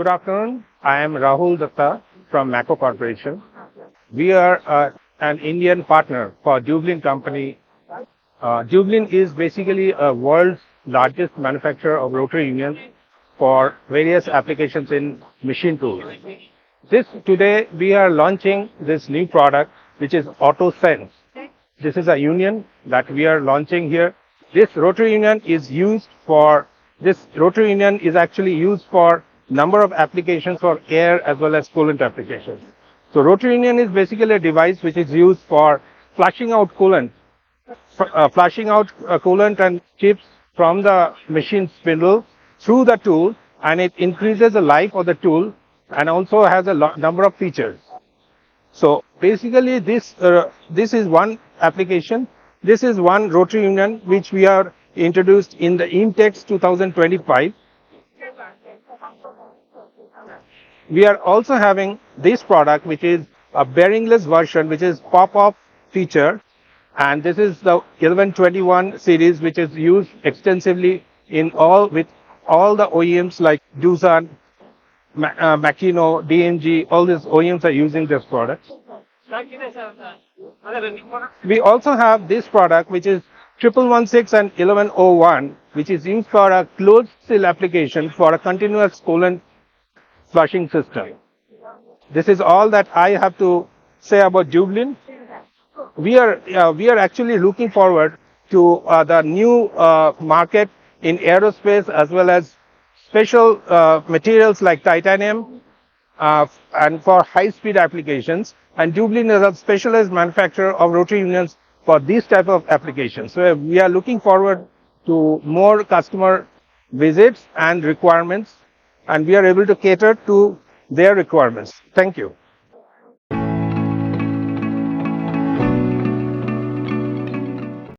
Good afternoon. I am Rahul Dutta from Maco Corporation. We are an Indian partner for Dublin company. Dublin is basically a world's largest manufacturer of rotary unions for various applications in machine tools. Today we are launching this new product which is AutoSense. This is a union that we are launching here. This rotary union is actually used for number of applications for air as well as coolant applications. So rotary union is basically a device which is used for flushing out coolant, and chips from the machine spindle through the tool, and it increases the life of the tool and also has a number of features. So basically this is one application. This is one rotary union which we are introduced in the IMTEX 2025. We are also having this product which is a bearingless version which is pop-off feature, and this is the 1121 series which is used extensively with all the OEMs like Dutta, Maco, DMG. All these OEMs are using this product. We also have this product which is 1116 and 1101, which is used for a closed seal application for a continuous coolant flushing system. This is all that I have to say about Dublin. We are actually looking forward to the new market in aerospace as well as special materials like titanium and for high-speed applications. And Dublin is a specialized manufacturer of rotary unions for these type of applications. So we are looking forward to more customer visits and requirements, and we are able to cater to their requirements. Thank you.